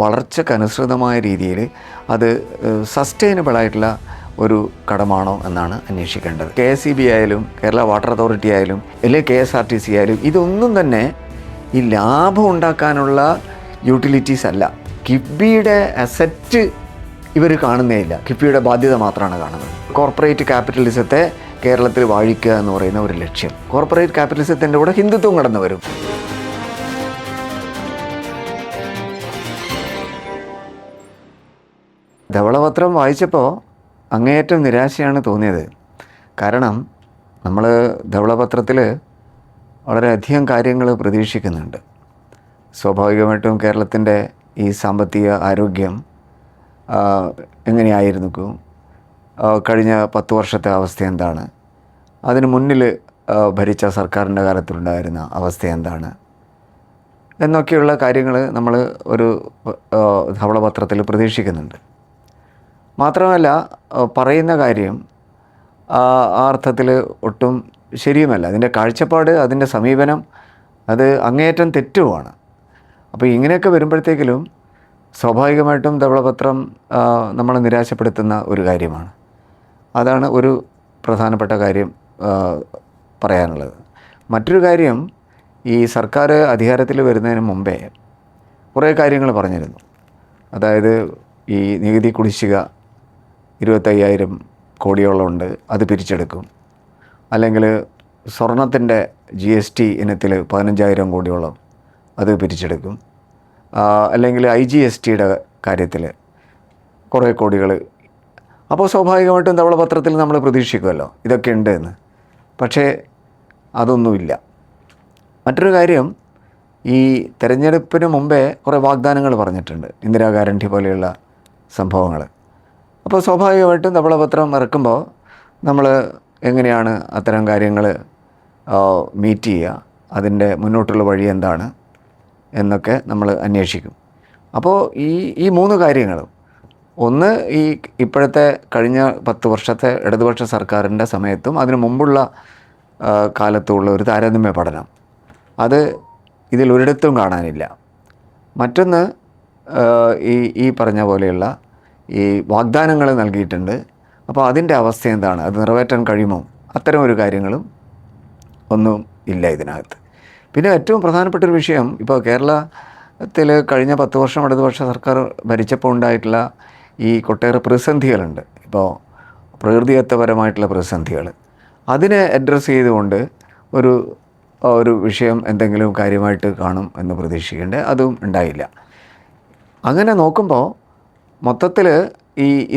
വളർച്ചക്കനുസൃതമായ രീതിയിൽ അത് സസ്റ്റൈനബിളായിട്ടുള്ള ഒരു കടമാണോ എന്നാണ് അന്വേഷിക്കേണ്ടത്. KSEB ആയാലും കേരള വാട്ടർ അതോറിറ്റി ആയാലും അല്ലെങ്കിൽ KSRTC ആയാലും ഇതൊന്നും തന്നെ ഈ ലാഭം ഉണ്ടാക്കാനുള്ള യൂട്ടിലിറ്റീസ് അല്ല. കിഫ്ബിയുടെ അസറ്റ് ഇവർ കാണുന്നേ ഇല്ല, കിഫ്ബിയുടെ ബാധ്യത മാത്രമാണ് കാണുന്നത്. കോർപ്പറേറ്റ് ക്യാപിറ്റലിസത്തെ കേരളത്തിൽ വാഴിക്കുക എന്ന് പറയുന്ന ഒരു ലക്ഷ്യം. കോർപ്പറേറ്റ് ക്യാപിറ്റലിസത്തിൻ്റെ കൂടെ ഹിന്ദുത്വം കടന്നു വരും. ധവളപത്രം വായിച്ചപ്പോൾ അങ്ങേയറ്റം നിരാശയാണ് തോന്നിയത്. കാരണം നമ്മൾ ധവളപത്രത്തിൽ വളരെയധികം കാര്യങ്ങൾ പ്രതീക്ഷിക്കുന്നുണ്ട്. സ്വാഭാവികമായിട്ടും കേരളത്തിൻ്റെ ഈ സാമ്പത്തിക ആരോഗ്യം എങ്ങനെയായിരുന്നു, കഴിഞ്ഞ 10 വർഷത്തെ അവസ്ഥ എന്താണ്, അതിന് മുന്നിൽ ഭരിച്ച സർക്കാരിൻ്റെ കാലത്തുണ്ടായിരുന്ന അവസ്ഥ എന്താണ് എന്നൊക്കെയുള്ള കാര്യങ്ങൾ നമ്മൾ ഒരു ധവളപത്രത്തിൽ പ്രതീക്ഷിക്കുന്നുണ്ട്. മാത്രമല്ല പറയുന്ന കാര്യം ആ അർത്ഥത്തിൽ ഒട്ടും ശരിയുമല്ല. അതിൻ്റെ കാഴ്ചപ്പാട്, അതിൻ്റെ സമീപനം അത് അങ്ങേയറ്റം തെറ്റുമാണ്. അപ്പോൾ ഇങ്ങനെയൊക്കെ വരുമ്പോഴത്തേക്കിലും സ്വാഭാവികമായിട്ടും ധവളപത്രം നമ്മളെ നിരാശപ്പെടുത്തുന്ന ഒരു കാര്യമാണ്. അതാണ് ഒരു പ്രധാനപ്പെട്ട കാര്യം പറയാനുള്ളത്. മറ്റൊരു കാര്യം, ഈ സർക്കാർ അധികാരത്തിൽ വരുന്നതിന് മുമ്പേ കുറേ കാര്യങ്ങൾ പറഞ്ഞിരുന്നു. അതായത് ഈ നികുതി കുടിശ്ശിക 25,000 കോടിയോളം ഉണ്ട്, അത് പിരിച്ചെടുക്കും. അല്ലെങ്കിൽ സ്വർണത്തിൻ്റെ GST ഇനത്തിൽ 15,000 കോടിയോളം അത് പിരിച്ചെടുക്കും. അല്ലെങ്കിൽ IGSTയുടെ കാര്യത്തിൽ കുറേ കോടികൾ. അപ്പോൾ സ്വാഭാവികമായിട്ടും ധവളപത്രത്തിൽ നമ്മൾ പ്രതീക്ഷിക്കുമല്ലോ ഇതൊക്കെ ഉണ്ട് എന്ന്. പക്ഷേ അതൊന്നുമില്ല. മറ്റൊരു കാര്യം, ഈ തെരഞ്ഞെടുപ്പിന് മുമ്പേ കുറേ വാഗ്ദാനങ്ങൾ പറഞ്ഞിട്ടുണ്ട്, ഇന്ദിരാ ഗ്യാരണ്ടി പോലെയുള്ള സംഭവങ്ങൾ. അപ്പോൾ സ്വാഭാവികമായിട്ടും ധവളപത്രം ഇറക്കുമ്പോൾ നമ്മൾ എങ്ങനെയാണ് അത്തരം കാര്യങ്ങൾ മീറ്റ് ചെയ്യുക, അതിൻ്റെ മുന്നോട്ടുള്ള വഴി എന്താണ് എന്നൊക്കെ നമ്മൾ അന്വേഷിക്കും. അപ്പോൾ ഈ 3 കാര്യങ്ങളും, ഒന്ന് ഈ ഇപ്പോഴത്തെ കഴിഞ്ഞ 10 വർഷത്തെ ഇടതുപക്ഷ സർക്കാരിൻ്റെ സമയത്തും അതിനു മുമ്പുള്ള കാലത്തുമുള്ള ഒരു താരതമ്യ പഠനം, അത് ഇതിലൊരിടത്തും കാണാനില്ല. മറ്റൊന്ന് ഈ പറഞ്ഞ പോലെയുള്ള ഈ വാഗ്ദാനങ്ങൾ നൽകിയിട്ടുണ്ട്. അപ്പോൾ അതിൻ്റെ അവസ്ഥ എന്താണ്, അത് നിറവേറ്റാൻ കഴിയുമോ, അത്തരം ഒരു കാര്യങ്ങളും ഒന്നും ഇല്ല ഇതിനകത്ത്. പിന്നെ ഏറ്റവും പ്രധാനപ്പെട്ടൊരു വിഷയം, ഇപ്പോൾ കേരളത്തിൽ കഴിഞ്ഞ 10 വർഷം ഇടതുപക്ഷ സർക്കാർ ഭരിച്ചപ്പോൾ ഉണ്ടായിട്ടുള്ള ഈ ഒട്ടേറെ പ്രതിസന്ധികളുണ്ട്. ഇപ്പോൾ പ്രകൃതിദത്തപരമായിട്ടുള്ള പ്രതിസന്ധികൾ, അതിനെ അഡ്രസ്സ് ചെയ്തുകൊണ്ട് ഒരു വിഷയം എന്തെങ്കിലും കാര്യമായിട്ട് കാണും എന്ന് പ്രതീക്ഷിക്കേണ്ടത്, അതും ഉണ്ടായില്ല. അങ്ങനെ നോക്കുമ്പോൾ മൊത്തത്തിൽ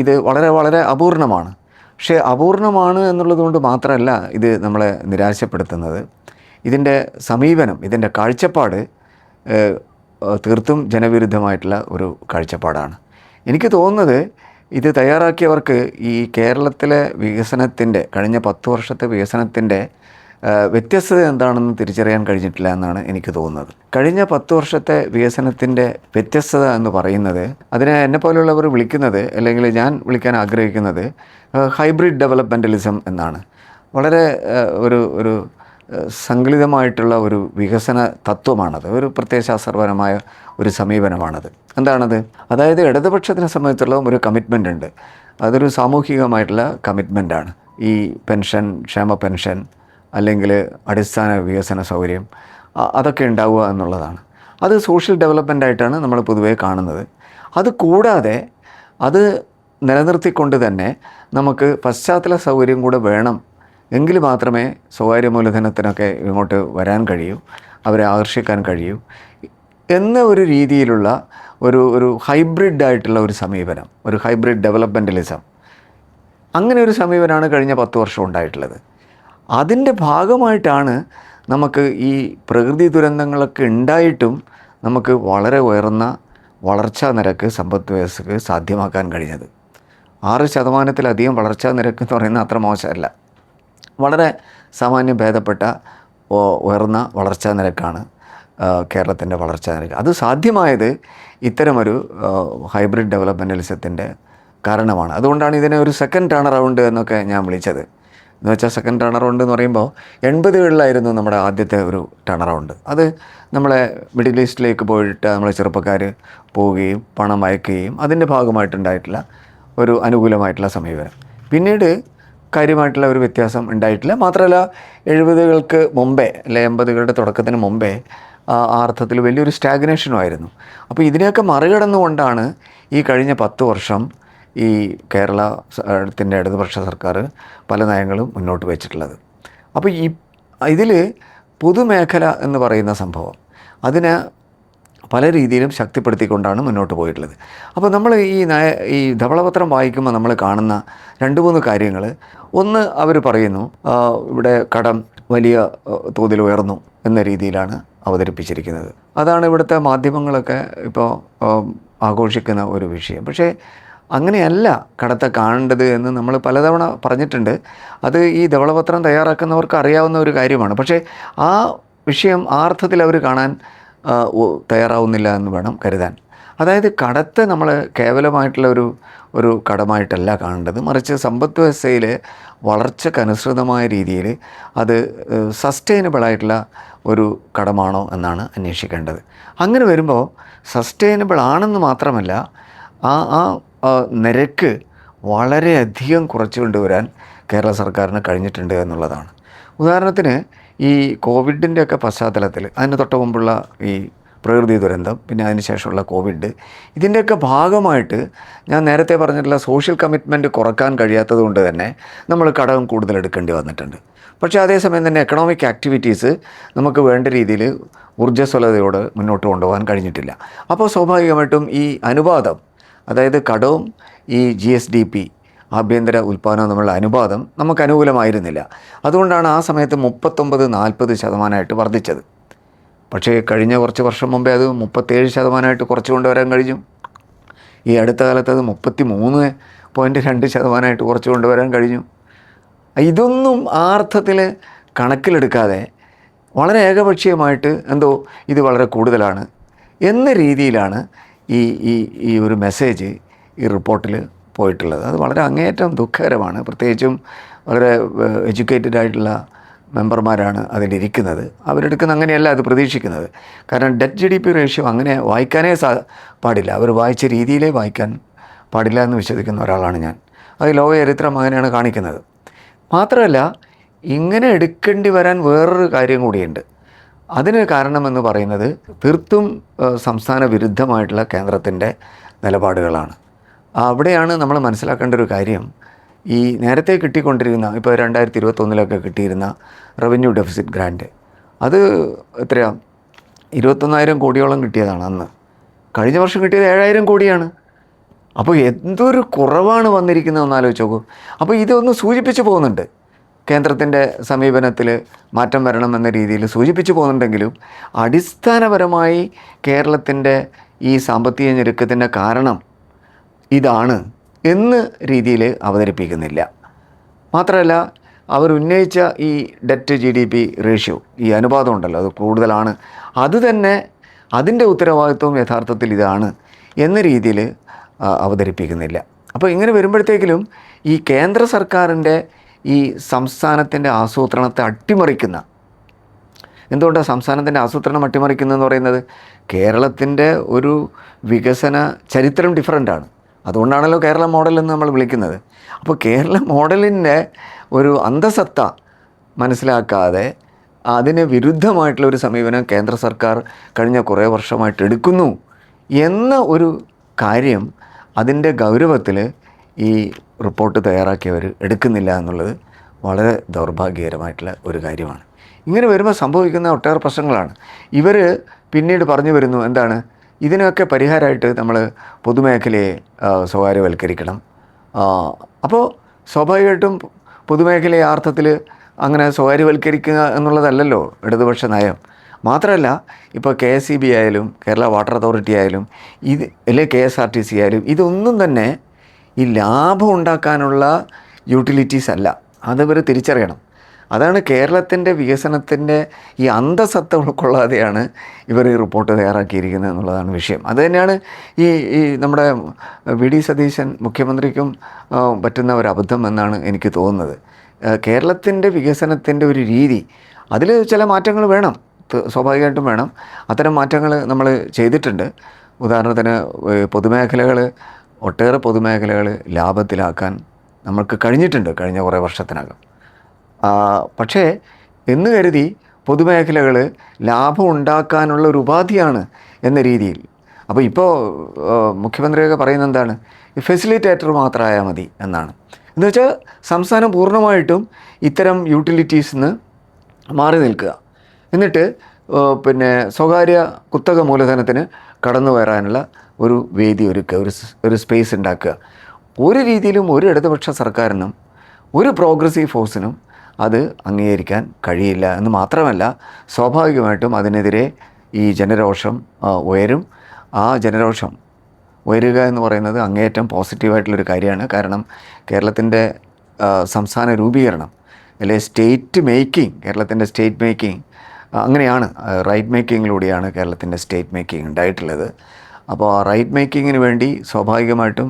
ഇത് വളരെ വളരെ അപൂർണമാണ്. പക്ഷേ അപൂർണമാണ് എന്നുള്ളത് കൊണ്ട് മാത്രമല്ല ഇത് നമ്മളെ നിരാശപ്പെടുത്തുന്നത്. ഇതിൻ്റെ സമീപനം, ഇതിൻ്റെ കാഴ്ചപ്പാട് തീർത്തും ജനവിരുദ്ധമായിട്ടുള്ള ഒരു കാഴ്ചപ്പാടാണ്. എനിക്ക് തോന്നുന്നത് ഇത് തയ്യാറാക്കിയവർക്ക് ഈ കേരളത്തിലെ വികസനത്തിൻ്റെ, കഴിഞ്ഞ 10 വർഷത്തെ വികസനത്തിൻ്റെ വ്യത്യസ്തത എന്താണെന്ന് തിരിച്ചറിയാൻ കഴിഞ്ഞിട്ടില്ല എന്നാണ് എനിക്ക് തോന്നുന്നത്. കഴിഞ്ഞ 10 വർഷത്തെ വികസനത്തിൻ്റെ വ്യത്യസ്തത എന്ന് പറയുന്നത്, അതിനെ എന്നെപ്പോലുള്ളവർ വിളിക്കുന്നത്, അല്ലെങ്കിൽ ഞാൻ വിളിക്കാൻ ആഗ്രഹിക്കുന്നത് ഹൈബ്രിഡ് ഡെവലപ്മെൻ്റലിസം എന്നാണ്. വളരെ ഒരു സങ്കുലിതമായിട്ടുള്ള ഒരു വികസന തത്വമാണത്, ഒരു പ്രത്യയശാസ്ത്രപരമായ ഒരു സമീപനമാണത്. എന്താണത്? അതായത് ഇടതുപക്ഷത്തിനെ സംബന്ധിച്ചുള്ള ഒരു കമ്മിറ്റ്മെൻ്റ് ഉണ്ട്. അതൊരു സാമൂഹികമായിട്ടുള്ള കമ്മിറ്റ്മെൻറ്റാണ്. ഈ പെൻഷൻ, ക്ഷേമ പെൻഷൻ, അല്ലെങ്കിൽ അടിസ്ഥാന വികസന സൗകര്യം, അതൊക്കെ ഉണ്ടാവുക എന്നുള്ളതാണ്. അത് സോഷ്യൽ ഡെവലപ്മെൻ്റായിട്ടാണ് നമ്മൾ പൊതുവേ കാണുന്നത്. അത് കൂടാതെ അത് നിലനിർത്തിക്കൊണ്ട് തന്നെ നമുക്ക് പശ്ചാത്തല സൗകര്യം കൂടെ വേണം, എങ്കിൽ മാത്രമേ സ്വകാര്യ മൂലധനത്തിനൊക്കെ ഇങ്ങോട്ട് വരാൻ കഴിയൂ, അവരെ ആകർഷിക്കാൻ കഴിയൂ എന്ന ഒരു രീതിയിലുള്ള ഒരു ഹൈബ്രിഡായിട്ടുള്ള ഒരു സമീപനം, ഒരു ഹൈബ്രിഡ് ഡെവലപ്മെൻ്റലിസം, അങ്ങനെ ഒരു സമീപനമാണ് കഴിഞ്ഞ 10 വർഷം ഉണ്ടായിട്ടുള്ളത്. അതിൻ്റെ ഭാഗമായിട്ടാണ് നമുക്ക് ഈ പ്രകൃതി ദുരന്തങ്ങളൊക്കെ ഉണ്ടായിട്ടും നമുക്ക് വളരെ ഉയർന്ന വളർച്ചാ നിരക്ക് സമ്പദ് വ്യവസ്ഥയ്ക്ക് സാധ്യമാക്കാൻ കഴിഞ്ഞത്. 6% വളർച്ചാ നിരക്ക് എന്ന് പറയുന്നത് അത്ര മോശമല്ല. വളരെ സാമാന്യം ഭേദപ്പെട്ട ഉയർന്ന വളർച്ചാ നിരക്കാണ് കേരളത്തിൻ്റെ വളർച്ചാ നിരക്ക്. അത് സാധ്യമായത് ഇത്തരമൊരു ഹൈബ്രിഡ് ഡെവലപ്മെൻ്റലിസത്തിൻ്റെ കാരണമാണ്. അതുകൊണ്ടാണ് ഇതിനെ ഒരു സെക്കൻഡ് ടേൺ അറൗണ്ട് എന്നൊക്കെ ഞാൻ വിളിച്ചത്. എന്ന് വെച്ചാൽ സെക്കൻഡ് ടേൺ അറൗണ്ട് എന്ന് പറയുമ്പോൾ 80കളിലായിരുന്നു നമ്മുടെ ആദ്യത്തെ ഒരു ടേൺ അറൗണ്ട്. അത് നമ്മളെ മിഡിൽ ഈസ്റ്റിലേക്ക് പോയിട്ട് നമ്മളെ ചെറുപ്പക്കാർ പോവുകയും പണം അയക്കുകയും അതിൻ്റെ ഭാഗമായിട്ടുണ്ടായിട്ടുള്ള ഒരു അനുകൂലമായിട്ടുള്ള സമീപനം. പിന്നീട് കാര്യമായിട്ടുള്ള ഒരു വ്യത്യാസം ഉണ്ടായിട്ടില്ല. മാത്രമല്ല 70കൾക്ക് മുമ്പേ അല്ലെ 80കളുടെ തുടക്കത്തിന് മുമ്പേ ആ അർത്ഥത്തിൽ വലിയൊരു സ്റ്റാഗ്നേഷനും ആയിരുന്നു. അപ്പോൾ ഇതിനെയൊക്കെ മറികടന്നുകൊണ്ടാണ് ഈ കഴിഞ്ഞ 10 വർഷം ഈ കേരളത്തിൻ്റെ ഇടതുപക്ഷ സർക്കാർ പല നയങ്ങളും മുന്നോട്ട് വെച്ചിട്ടുള്ളത്. അപ്പോൾ ഇതിൽ പൊതുമേഖല എന്ന് പറയുന്ന സംഭവം അതിനെ പല രീതിയിലും ശക്തിപ്പെടുത്തിക്കൊണ്ടാണ് മുന്നോട്ട് പോയിട്ടുള്ളത്. അപ്പോൾ നമ്മൾ ഈ ധവളപത്രം വായിക്കുമ്പോൾ നമ്മൾ കാണുന്ന 2-3 കാര്യങ്ങൾ. ഒന്ന്, അവർ പറയുന്നു ഇവിടെ കടം വലിയ തോതിൽ ഉയർന്നു എന്ന രീതിയിലാണ് അവതരിപ്പിച്ചിരിക്കുന്നത്. അതാണ് ഇവിടുത്തെ മാധ്യമങ്ങളൊക്കെ ഇപ്പോൾ ആഘോഷിക്കുന്ന ഒരു വിഷയം. പക്ഷേ അങ്ങനെയല്ല കടത്തെ കാണേണ്ടത് എന്ന് നമ്മൾ പലതവണ പറഞ്ഞിട്ടുണ്ട്. അത് ഈ ധവളപത്രം തയ്യാറാക്കുന്നവർക്ക് അറിയാവുന്ന ഒരു കാര്യമാണ്. പക്ഷേ ആ വിഷയം ആ അർത്ഥത്തിൽ അവർ കാണാൻ തയ്യാറാവുന്നില്ല എന്ന് വേണം കരുതാൻ. അതായത് കടത്തെ നമ്മൾ കേവലമായിട്ടുള്ള ഒരു കടമായിട്ടല്ല കാണേണ്ടത്, മറിച്ച് സമ്പദ് വ്യവസ്ഥയിൽ വളർച്ചക്കനുസൃതമായ രീതിയിൽ അത് സസ്റ്റൈനബിളായിട്ടുള്ള ഒരു കടമാണോ എന്നാണ് അന്വേഷിക്കേണ്ടത്. അങ്ങനെ വരുമ്പോൾ സസ്റ്റൈനബിൾ ആണെന്ന് മാത്രമല്ല ആ നിരക്ക് വളരെയധികം കുറച്ച് കൊണ്ടുവരാൻ കേരള സർക്കാരിന് കഴിഞ്ഞിട്ടുണ്ട് എന്നുള്ളതാണ്. ഉദാഹരണത്തിന് ഈ കോവിഡിൻ്റെയൊക്കെ പശ്ചാത്തലത്തിൽ അതിന് തൊട്ട് മുമ്പുള്ള ഈ പ്രകൃതി ദുരന്തം, പിന്നെ അതിന് ശേഷമുള്ള കോവിഡ്, ഇതിൻ്റെയൊക്കെ ഭാഗമായിട്ട് ഞാൻ നേരത്തെ പറഞ്ഞിട്ടുള്ള സോഷ്യൽ കമ്മിറ്റ്മെൻറ്റ് കുറക്കാൻ കഴിയാത്തത് കൊണ്ട് തന്നെ നമ്മൾ കടം കൂടുതൽ എടുക്കേണ്ടി വന്നിട്ടുണ്ട്. പക്ഷേ അതേസമയം തന്നെ എക്കണോമിക് ആക്ടിവിറ്റീസ് നമുക്ക് വേണ്ട രീതിയിൽ ഊർജ്ജസ്വലതയോടെ മുന്നോട്ട് കൊണ്ടുപോകാൻ കഴിഞ്ഞിട്ടില്ല. അപ്പോൾ സ്വാഭാവികമായിട്ടും ഈ അനുപാതം, അതായത് കടവും ഈ GSDP ആഭ്യന്തര ഉൽപ്പാദനം തമ്മിലുള്ള അനുപാതം നമുക്ക് അനുകൂലമായിരുന്നില്ല. അതുകൊണ്ടാണ് ആ സമയത്ത് 39-40% വർദ്ധിച്ചത്. പക്ഷേ കഴിഞ്ഞ കുറച്ച് വർഷം മുമ്പേ അത് 37% കുറച്ച് കൊണ്ടുവരാൻ കഴിഞ്ഞു. ഈ അടുത്ത കാലത്ത് അത് 33.2% കുറച്ച് കൊണ്ടുവരാൻ കഴിഞ്ഞു. ഇതൊന്നും ആ അർത്ഥത്തിൽ കണക്കിലെടുക്കാതെ വളരെ ഏകപക്ഷീയമായിട്ട് എന്തോ ഇത് വളരെ കൂടുതലാണ് എന്ന രീതിയിലാണ് ഈ ഒരു മെസ്സേജ് ഈ റിപ്പോർട്ടിൽ പോയിട്ടുള്ളത്. അത് വളരെ അങ്ങേയറ്റം ദുഃഖകരമാണ്. പ്രത്യേകിച്ചും വളരെ എഡ്യൂക്കേറ്റഡ് ആയിട്ടുള്ള മെമ്പർമാരാണ് അതിലിരിക്കുന്നത്. അവരെടുക്കുന്ന അങ്ങനെയല്ല അത് പ്രതീക്ഷിക്കുന്നത്. കാരണം ഡെറ്റ് GDP റേഷ്യോ അങ്ങനെ വായിക്കാനേ പാടില്ല. അവർ വായിച്ച രീതിയിലേ വായിക്കാൻ പാടില്ല എന്ന് വിശ്വസിക്കുന്ന ഒരാളാണ് ഞാൻ. അത് ലോക ചരിത്രം അങ്ങനെയാണ് കാണിക്കുന്നത്. മാത്രമല്ല ഇങ്ങനെ എടുക്കേണ്ടി വരാൻ വേറൊരു കാര്യം കൂടിയുണ്ട്. അതിന് കാരണമെന്ന് പറയുന്നത് തീർത്തും സംസ്ഥാന വിരുദ്ധമായിട്ടുള്ള കേന്ദ്രത്തിൻ്റെ നിലപാടുകളാണ്. അവിടെയാണ് നമ്മൾ മനസ്സിലാക്കേണ്ട ഒരു കാര്യം. ഈ നേരത്തെ കിട്ടിക്കൊണ്ടിരുന്ന, ഇപ്പോൾ 2021 കിട്ടിയിരുന്ന റവന്യൂ ഡെഫിസിറ്റ് ഗ്രാൻറ്റ്, അത് എത്രയാണ്, 21,000 കോടിയോളം കിട്ടിയതാണ് അന്ന്. കഴിഞ്ഞ വർഷം കിട്ടിയത് 7,000 കോടിയാണ്. അപ്പോൾ എന്തൊരു കുറവാണ് വന്നിരിക്കുന്നതെന്ന് ആലോചിച്ച് നോക്കൂ. അപ്പോൾ ഇതൊന്ന് സൂചിപ്പിച്ച് പോകുന്നുണ്ട്, കേന്ദ്രത്തിൻ്റെ സമീപനത്തിൽ മാറ്റം വരണമെന്ന രീതിയിൽ സൂചിപ്പിച്ച് പോകുന്നുണ്ടെങ്കിലും അടിസ്ഥാനപരമായി കേരളത്തിൻ്റെ ഈ സാമ്പത്തിക ഞെരുക്കത്തിൻ്റെ കാരണം ഇതാണ് എന്ന് രീതിയിൽ അവതരിപ്പിക്കുന്നില്ല. മാത്രമല്ല അവർ ഉന്നയിച്ച ഈ ഡെറ്റ് GDP റേഷ്യോ, ഈ അനുപാതം ഉണ്ടല്ലോ, അത് കൂടുതലാണ്, അത് തന്നെ അതിൻ്റെ ഉത്തരവാദിത്വം യഥാർത്ഥത്തിൽ ഇതാണ് എന്ന രീതിയിൽ അവതരിപ്പിക്കുന്നില്ല. അപ്പോൾ ഇങ്ങനെ വരുമ്പോഴത്തേക്കിലും ഈ കേന്ദ്ര സർക്കാരിൻ്റെ ഈ സംസ്ഥാനത്തിൻ്റെ ആസൂത്രണത്തെ അട്ടിമറിക്കുന്ന, എന്തുകൊണ്ടാണ് സംസ്ഥാനത്തിൻ്റെ ആസൂത്രണം അട്ടിമറിക്കുന്നതെന്ന് പറയുന്നത്, കേരളത്തിൻ്റെ ഒരു വികസന ചരിത്രം ഡിഫറൻ്റാണ്. അതുകൊണ്ടാണല്ലോ കേരള മോഡൽ എന്ന് നമ്മൾ വിളിക്കുന്നത്. അപ്പോൾ കേരള മോഡലിൻ്റെ ഒരു അന്തസത്ത മനസ്സിലാക്കാതെ അതിന് വിരുദ്ധമായിട്ടുള്ളൊരു സമീപനം കേന്ദ്ര സർക്കാർ കഴിഞ്ഞ കുറേ വർഷമായിട്ട് എടുക്കുന്നു എന്ന ഒരു കാര്യം, അതിൻ്റെ ഗൗരവത്തിൽ ഈ റിപ്പോർട്ട് തയ്യാറാക്കിയവർ എടുക്കുന്നില്ല എന്നുള്ളത് വളരെ ദൗർഭാഗ്യകരമായിട്ടുള്ള ഒരു കാര്യമാണ്. ഇങ്ങനെ വരുമ്പോൾ സംഭവിക്കുന്ന ഒട്ടേറെ പ്രശ്നങ്ങളാണ്. ഇവർ പിന്നീട് പറഞ്ഞു വരുന്നു, എന്താണ്, ഇതിനൊക്കെ പരിഹാരമായിട്ട് നമ്മൾ പൊതുമേഖലയെ സ്വകാര്യവൽക്കരിക്കണം. അപ്പോൾ സ്വാഭാവികമായിട്ടും പൊതുമേഖലയെ അർത്ഥത്തിൽ അങ്ങനെ സ്വകാര്യവൽക്കരിക്കുക എന്നുള്ളതല്ലല്ലോ ഇടതുപക്ഷ നയം. മാത്രമല്ല ഇപ്പോൾ KSEB ആയാലും കേരള വാട്ടർ അതോറിറ്റി ആയാലും അല്ലെങ്കിൽ KSRTC ആയാലും ഇതൊന്നും തന്നെ ഈ ലാഭം ഉണ്ടാക്കാനുള്ള യൂട്ടിലിറ്റീസ് അല്ല. അതവർ തിരിച്ചറിയണം. അതാണ് കേരളത്തിൻ്റെ വികസനത്തിൻ്റെ ഈ അന്തസത്ത ഉൾക്കൊള്ളാതെയാണ് ഇവർ ഈ റിപ്പോർട്ട് തയ്യാറാക്കിയിരിക്കുന്നത് എന്നുള്ളതാണ് വിഷയം. അതുതന്നെയാണ് ഈ നമ്മുടെ VD സതീശൻ മുഖ്യമന്ത്രിക്കും പറ്റുന്ന ഒരു അബദ്ധം എന്നാണ് എനിക്ക് തോന്നുന്നത്. കേരളത്തിൻ്റെ വികസനത്തിൻ്റെ ഒരു രീതി, അതിൽ ചില മാറ്റങ്ങൾ വേണം, സ്വാഭാവികമായിട്ടും വേണം. അത്തരം മാറ്റങ്ങൾ നമ്മൾ ചെയ്തിട്ടുണ്ട്. ഉദാഹരണത്തിന് പൊതുമേഖലകൾ, ഒട്ടേറെ പൊതുമേഖലകൾ ലാഭത്തിലാക്കാൻ നമുക്ക് കഴിഞ്ഞിട്ടുണ്ട് കഴിഞ്ഞ കുറേ വർഷത്തിനകം. പക്ഷേ എന്ന് കരുതി പൊതുമേഖലകൾ ലാഭം ഉണ്ടാക്കാനുള്ള ഒരു ഉപാധിയാണ് എന്ന രീതിയിൽ, അപ്പോൾ ഇപ്പോൾ മുഖ്യമന്ത്രിയൊക്കെ പറയുന്നത് എന്താണ്, ഫെസിലിറ്റേറ്റർ മാത്രമായാൽ മതി എന്നാണ്. എന്ന് വെച്ചാൽ സംസ്ഥാനം പൂർണ്ണമായിട്ടും ഇത്തരം യൂട്ടിലിറ്റീസിൽ നിന്ന് മാറി നിൽക്കുക, എന്നിട്ട് പിന്നെ സ്വകാര്യ കുത്തക മൂലധനത്തിന് കടന്നു വരാനുള്ള ഒരു വേദി ഒരുക്കുക, ഒരു സ്പേസ് ഉണ്ടാക്കുക. ഒരു രീതിയിലും ഒരു ഇടതുപക്ഷ സർക്കാരിനും ഒരു പ്രോഗ്രസീവ് ഫോഴ്സിനും അത് അംഗീകരിക്കാൻ കഴിയില്ല എന്ന് മാത്രമല്ല, സ്വാഭാവികമായിട്ടും അതിനെതിരെ ഈ ജനരോഷം ഉയരും. ആ ജനരോഷം ഉയരുക എന്ന് പറയുന്നത് അങ്ങേയറ്റം പോസിറ്റീവായിട്ടുള്ളൊരു കാര്യമാണ്. കാരണം കേരളത്തിൻ്റെ സംസ്ഥാന രൂപീകരണം അല്ലെ സ്റ്റേറ്റ് മേക്കിംഗ്, കേരളത്തിൻ്റെ സ്റ്റേറ്റ് മേക്കിംഗ് അങ്ങനെയാണ്, റൈറ്റ് മേക്കിങ്ങിലൂടെയാണ് കേരളത്തിൻ്റെ സ്റ്റേറ്റ് മേക്കിംഗ് ഉണ്ടായിട്ടുള്ളത്. അപ്പോൾ ആ റൈറ്റ് മേക്കിങ്ങിന് വേണ്ടി സ്വാഭാവികമായിട്ടും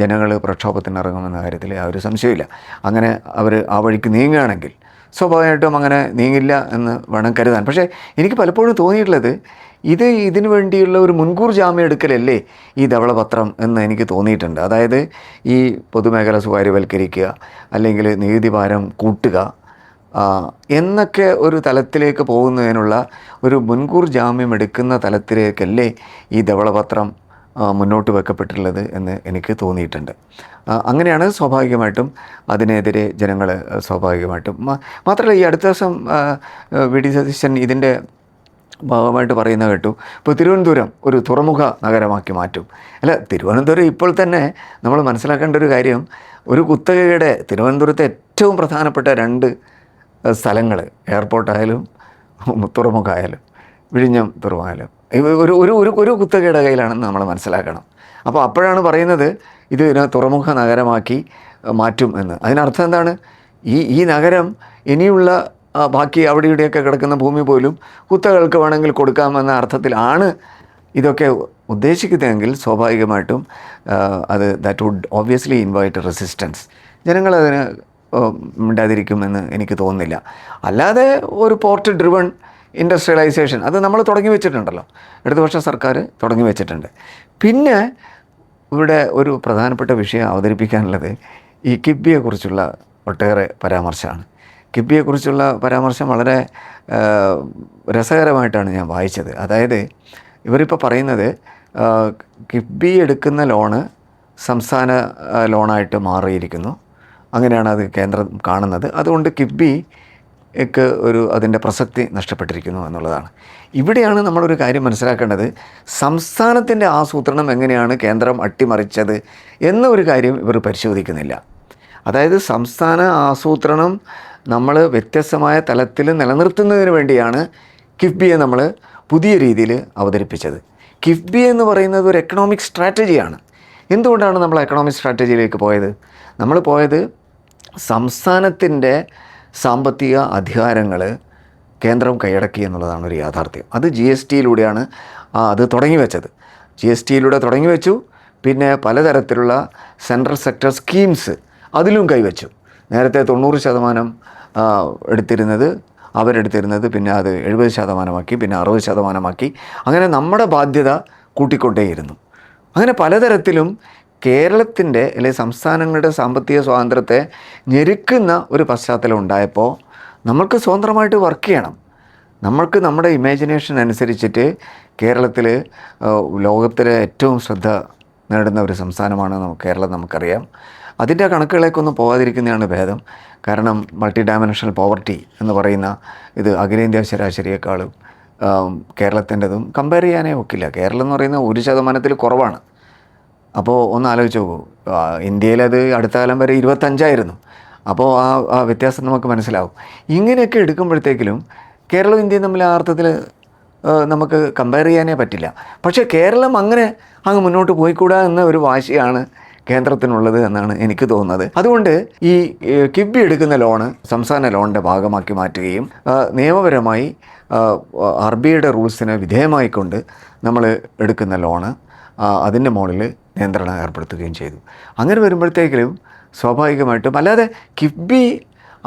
ജനങ്ങൾ പ്രക്ഷോഭത്തിനിറങ്ങുമെന്ന കാര്യത്തിൽ ആ ഒരു സംശയമില്ല. അങ്ങനെ അവർ ആ വഴിക്ക് നീങ്ങുകയാണെങ്കിൽ സ്വാഭാവികമായിട്ടും അങ്ങനെ നീങ്ങില്ല എന്ന് വേണം കരുതാൻ. പക്ഷേ എനിക്ക് പലപ്പോഴും തോന്നിയിട്ടുള്ളത് ഇതിനു വേണ്ടിയുള്ള ഒരു മുൻകൂർ ജാമ്യം എടുക്കലല്ലേ ഈ ധവളപത്രം എന്ന് എനിക്ക് തോന്നിയിട്ടുണ്ട്. അതായത് ഈ പൊതുമേഖല സ്വകാര്യവൽക്കരിക്കുക, അല്ലെങ്കിൽ നികുതി ഭാരം കൂട്ടുക എന്നൊക്കെ ഒരു തലത്തിലേക്ക് പോകുന്നതിനുള്ള ഒരു മുൻകൂർ ജാമ്യം എടുക്കുന്ന തലത്തിലേക്കല്ലേ ഈ ധവളപത്രം മുന്നോട്ട് വെക്കപ്പെട്ടിട്ടുള്ളത് എന്ന് എനിക്ക് തോന്നിയിട്ടുണ്ട്. അങ്ങനെയാണ് സ്വാഭാവികമായിട്ടും അതിനെതിരെ ജനങ്ങൾ സ്വാഭാവികമായിട്ടും. മാത്രമല്ല ഈ അടുത്ത ദിവസം വി.ഡി. സതീശൻ ഇതിൻ്റെ ഭാഗമായിട്ട് പറയുന്ന കേട്ടു, ഇപ്പോൾ തിരുവനന്തപുരം ഒരു തുറമുഖ നഗരമാക്കി മാറ്റും. അല്ല, തിരുവനന്തപുരം ഇപ്പോൾ തന്നെ നമ്മൾ മനസ്സിലാക്കേണ്ട ഒരു കാര്യം, ഒരു കുത്തകയുടെ തിരുവനന്തപുരത്തെ ഏറ്റവും പ്രധാനപ്പെട്ട 2 സ്ഥലങ്ങൾ, എയർപോർട്ടായാലും തുറമുഖമായാലും വിഴിഞ്ഞം തുറമുഖമായാലും ഒരു ഒരു ഒരു ഒരു കുത്തകയുടെ കയ്യിലാണെന്ന് നമ്മൾ മനസ്സിലാക്കണം. അപ്പോൾ അപ്പോഴാണ് പറയുന്നത് ഇത് തുറമുഖ നഗരമാക്കി മാറ്റും എന്ന്. അതിനർത്ഥം എന്താണ്? ഈ നഗരം ഇനിയുള്ള ബാക്കി അവിടെ ഇവിടെയൊക്കെ കിടക്കുന്ന ഭൂമി പോലും കുത്തകൾക്ക് വേണമെങ്കിൽ കൊടുക്കാമെന്ന അർത്ഥത്തിലാണ് ഇതൊക്കെ ഉദ്ദേശിക്കുന്നതെങ്കിൽ സ്വാഭാവികമായിട്ടും അത് that would obviously invite resistance. ജനങ്ങളതിന് മിണ്ടാതിരിക്കുമെന്ന് എനിക്ക് തോന്നുന്നില്ല. അല്ലാതെ ഒരു പോർട്ട് ഡ്രിവൺ ഇൻഡസ്ട്രിയലൈസേഷൻ അത് നമ്മൾ തുടങ്ങി വെച്ചിട്ടുണ്ടല്ലോ, ഇടതുപക്ഷ സർക്കാർ തുടങ്ങി വെച്ചിട്ടുണ്ട്. പിന്നെ ഇവിടെ ഒരു പ്രധാനപ്പെട്ട വിഷയം അവതരിപ്പിക്കാനുള്ളത് ഈ കിഫ്ബിയെക്കുറിച്ചുള്ള ഒട്ടേറെ പരാമർശമാണ്. കിഫ്ബിയെക്കുറിച്ചുള്ള പരാമർശം വളരെ രസകരമായിട്ടാണ് ഞാൻ വായിച്ചത്. അതായത് ഇവരിപ്പോൾ പറയുന്നത് കിഫ്ബി എടുക്കുന്ന ലോണ് സംസ്ഥാന ലോണായിട്ട് മാറിയിരിക്കുന്നു, അങ്ങനെയാണ് അത് കേന്ദ്രം കാണുന്നത്. അതുകൊണ്ട് കിഫ്ബിക്ക് അതിൻ്റെ പ്രസക്തി നഷ്ടപ്പെട്ടിരിക്കുന്നു എന്നുള്ളതാണ്. ഇവിടെയാണ് നമ്മളൊരു കാര്യം മനസ്സിലാക്കേണ്ടത്, സംസ്ഥാനത്തിൻ്റെ ആസൂത്രണം എങ്ങനെയാണ് കേന്ദ്രം അട്ടിമറിച്ചത് എന്ന ഒരു കാര്യം ഇവർ പരിശോധിക്കുന്നില്ല. അതായത് സംസ്ഥാന ആസൂത്രണം നമ്മൾ വ്യത്യസ്തമായ തലത്തിൽ നിലനിർത്തുന്നതിന് വേണ്ടിയാണ് കിഫ്ബിയെ നമ്മൾ പുതിയ രീതിയിൽ അവതരിപ്പിച്ചത്. കിഫ്ബി എന്ന് പറയുന്നത് ഒരു എക്കണോമിക് സ്ട്രാറ്റജിയാണ്. എന്തുകൊണ്ടാണ് നമ്മൾ എക്കണോമിക് സ്ട്രാറ്റജിയിലേക്ക് പോയത്? നമ്മൾ പോയത് സംസ്ഥാനത്തിൻ്റെ സാമ്പത്തിക അധികാരങ്ങൾ കേന്ദ്രം കൈയടക്കി എന്നുള്ളതാണ് ഒരു യാഥാർത്ഥ്യം. അത് GSTയിലൂടെയാണ് അത് തുടങ്ങി വെച്ചത്. GSTയിലൂടെ തുടങ്ങി വെച്ചു. പിന്നെ പലതരത്തിലുള്ള സെൻട്രൽ സെക്ടർ സ്കീംസ് അതിലും കൈവച്ചു. നേരത്തെ 90% അവരെടുത്തിരുന്നത് പിന്നെ അത് 70%, പിന്നെ 60%. അങ്ങനെ നമ്മുടെ ബാധ്യത കൂട്ടിക്കൊണ്ടേയിരുന്നു. അങ്ങനെ പലതരത്തിലും കേരളത്തിൻ്റെ അല്ലെങ്കിൽ സംസ്ഥാനങ്ങളുടെ സാമ്പത്തിക സ്വാതന്ത്ര്യത്തെ ഞെരുക്കുന്ന ഒരു പശ്ചാത്തലം ഉണ്ടായപ്പോൾ നമ്മൾക്ക് സ്വതന്ത്രമായിട്ട് വർക്ക് ചെയ്യണം. നമ്മൾക്ക് നമ്മുടെ ഇമാജിനേഷൻ അനുസരിച്ചിട്ട് കേരളത്തിൽ ലോകത്തിലെ ഏറ്റവും ശ്രദ്ധ നേടുന്ന ഒരു സംസ്ഥാനമാണ് കേരളം, നമുക്കറിയാം. അതിൻ്റെ കണക്കുകളേക്കൊന്നും പോകാതിരിക്കുന്നതാണ് ഭേദം. കാരണം മൾട്ടി ഡയമെൻഷണൽ പോവർട്ടി എന്ന് പറയുന്ന ഇത് അഖിലേന്ത്യാ ശരാശരിയേക്കാളും കേരളത്തിൻ്റെതും കമ്പയർ ചെയ്യാനേ ഒക്കില്ല. കേരളം എന്ന് പറയുന്ന 1% കുറവാണ്. അപ്പോൾ ഒന്ന് ആലോചിച്ച് നോക്കൂ, ഇന്ത്യയിലത് അടുത്ത കാലം വരെ 25ആയിരുന്നു. അപ്പോൾ ആ വ്യത്യാസം നമുക്ക് മനസ്സിലാവും. ഇങ്ങനെയൊക്കെ എടുക്കുമ്പോഴത്തേക്കിലും കേരളവും ഇന്ത്യയും തമ്മിൽ ആ അർത്ഥത്തിൽ നമുക്ക് കമ്പയർ ചെയ്യാനേ പറ്റില്ല. പക്ഷേ കേരളം അങ്ങനെ അങ്ങ് മുന്നോട്ട് പോയിക്കൂടാ എന്ന ഒരു വാശിയാണ് കേന്ദ്രത്തിനുള്ളത് എന്നാണ് എനിക്ക് തോന്നുന്നത്. അതുകൊണ്ട് ഈ കിഫ്ബി എടുക്കുന്ന ലോണ് സംസ്ഥാന ലോണിൻ്റെ ഭാഗമാക്കി മാറ്റുകയും നിയമപരമായി RBIയുടെ റൂൾസിന് വിധേയമായിക്കൊണ്ട് നമ്മൾ എടുക്കുന്ന ലോണ് അതിൻ്റെ മുകളിൽ നിയന്ത്രണം ഏർപ്പെടുത്തുകയും ചെയ്തു. അങ്ങനെ വരുമ്പോഴത്തേക്കും സ്വാഭാവികമായിട്ടും, അല്ലാതെ കിഫ്ബി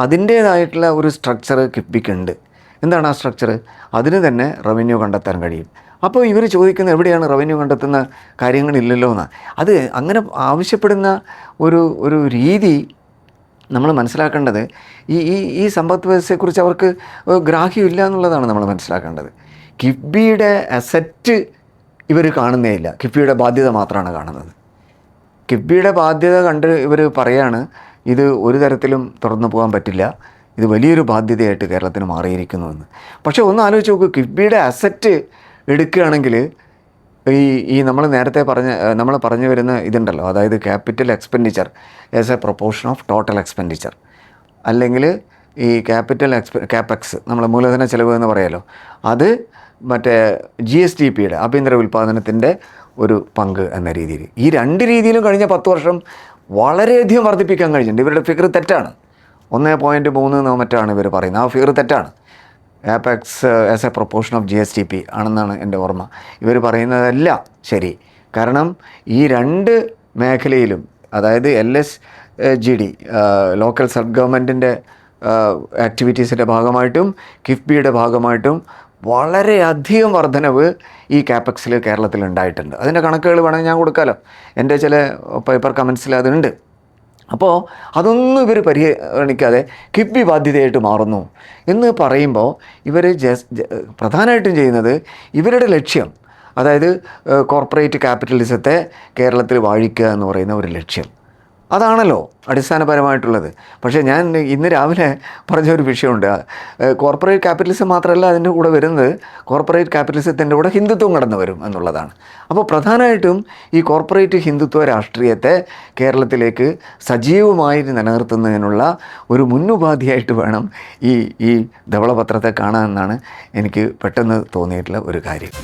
അതിൻ്റേതായിട്ടുള്ള ഒരു സ്ട്രക്ചർ കിഫ്ബിക്കുണ്ട്. എന്താണ് ആ സ്ട്രക്ചർ? അതിന് തന്നെ റവന്യൂ കണ്ടെത്താൻ കഴിയും. അപ്പോൾ ഇവർ ചോദിക്കുന്ന എവിടെയാണ് റവന്യൂ കണ്ടെത്തുന്ന കാര്യങ്ങളില്ലല്ലോ എന്നാണ്. അത് അങ്ങനെ ആവശ്യപ്പെടുന്ന ഒരു രീതി നമ്മൾ മനസ്സിലാക്കേണ്ടത് ഈ ഈ ഈ സമ്പദ് വ്യവസ്ഥയെക്കുറിച്ച് അവർക്ക് ഗ്രാഹ്യമില്ല എന്നുള്ളതാണ് നമ്മൾ മനസ്സിലാക്കേണ്ടത്. കിഫ്ബിയുടെ അസറ്റ് ഇവർ കാണുന്നേ ഇല്ല, കിഫ്ബിയുടെ ബാധ്യത മാത്രമാണ് കാണുന്നത്. കിഫ്ബിയുടെ ബാധ്യത കണ്ട് ഇവർ പറയാണ് ഇത് ഒരു തരത്തിലും തുറന്നു പോകാൻ പറ്റില്ല, ഇത് വലിയൊരു ബാധ്യതയായിട്ട് കേരളത്തിന് മാറിയിരിക്കുന്നുവെന്ന്. പക്ഷേ ഒന്ന് ആലോചിച്ച് നോക്കൂ, കിഫ്ബിയുടെ അസറ്റ് എടുക്കുകയാണെങ്കിൽ ഈ നമ്മൾ പറഞ്ഞു വരുന്ന ഇതുണ്ടല്ലോ, അതായത് capital expenditure as A proportion of total expenditure, അല്ലെങ്കിൽ ഈ ക്യാപെക്സ് നമ്മൾ മൂലധന ചെലവ് എന്ന് പറയാലോ, അത് മറ്റേ GSDPയുടെ ആഭ്യന്തര ഉൽപ്പാദനത്തിൻ്റെ ഒരു പങ്ക് എന്ന രീതിയിൽ, ഈ രണ്ട് രീതിയിലും കഴിഞ്ഞ 10 വർഷം വളരെയധികം വർദ്ധിപ്പിക്കാൻ കഴിഞ്ഞിട്ടുണ്ട്. ഇവരുടെ ഫിഗർ തെറ്റാണ്. 1.3 എന്നോ മറ്റാണ് ഇവർ പറയുന്നത്. ആ ഫിഗർ തെറ്റാണ്. Capex as A proportion of GSDP ആണെന്നാണ് എൻ്റെ ഓർമ്മ. ഇവർ പറയുന്നതല്ല ശരി. കാരണം ഈ രണ്ട് മേഖലയിലും, അതായത് LSGD ലോക്കൽ സബ് ഗവൺമെൻറ്റിൻ്റെ ആക്ടിവിറ്റീസിൻ്റെ ഭാഗമായിട്ടും കിഫ്ബിയുടെ ഭാഗമായിട്ടും വളരെയധികം വർധനവ് ഈ ക്യാപെക്സിൽ കേരളത്തിൽ ഉണ്ടായിട്ടുണ്ട്. അതിൻ്റെ കണക്കുകൾ വേണമെങ്കിൽ ഞാൻ കൊടുക്കാമല്ലോ, എൻ്റെ ചില പേപ്പർ കമൻസിൽ അതുണ്ട്. അപ്പോൾ അതൊന്നും ഇവർ പരിഗണിക്കാതെ കിഫ്ബി ബാധ്യതയായിട്ട് മാറുന്നു എന്ന് പറയുമ്പോൾ ഇവർ പ്രധാനമായിട്ടും ചെയ്യുന്നത് ഇവരുടെ ലക്ഷ്യം, അതായത് കോർപ്പറേറ്റ് ക്യാപിറ്റലിസത്തെ കേരളത്തിൽ വാഴിക്കുക എന്ന് പറയുന്ന ഒരു ലക്ഷ്യം, അതാണല്ലോ അടിസ്ഥാനപരമായിട്ടുള്ളത്. പക്ഷേ ഞാൻ ഇന്ന് രാവിലെ പറഞ്ഞ ഒരു വിഷയമുണ്ട്. കോർപ്പറേറ്റ് ക്യാപിറ്റലിസം മാത്രമല്ല അതിൻ്റെ കൂടെ വരുന്നത്, കോർപ്പറേറ്റ് ക്യാപിറ്റലിസത്തിൻ്റെ കൂടെ ഹിന്ദുത്വം കടന്നു വരും എന്നുള്ളതാണ്. അപ്പോൾ പ്രധാനമായിട്ടും ഈ കോർപ്പറേറ്റ് ഹിന്ദുത്വ രാഷ്ട്രീയത്തെ കേരളത്തിലേക്ക് സജീവമായി നിലനിർത്തുന്നതിനുള്ള ഒരു മുന്നുപാധിയായിട്ട് വേണം ഈ ധവളപത്രത്തെ കാണാമെന്നാണ് എനിക്ക് പെട്ടെന്ന് തോന്നിയിട്ടുള്ള ഒരു കാര്യം.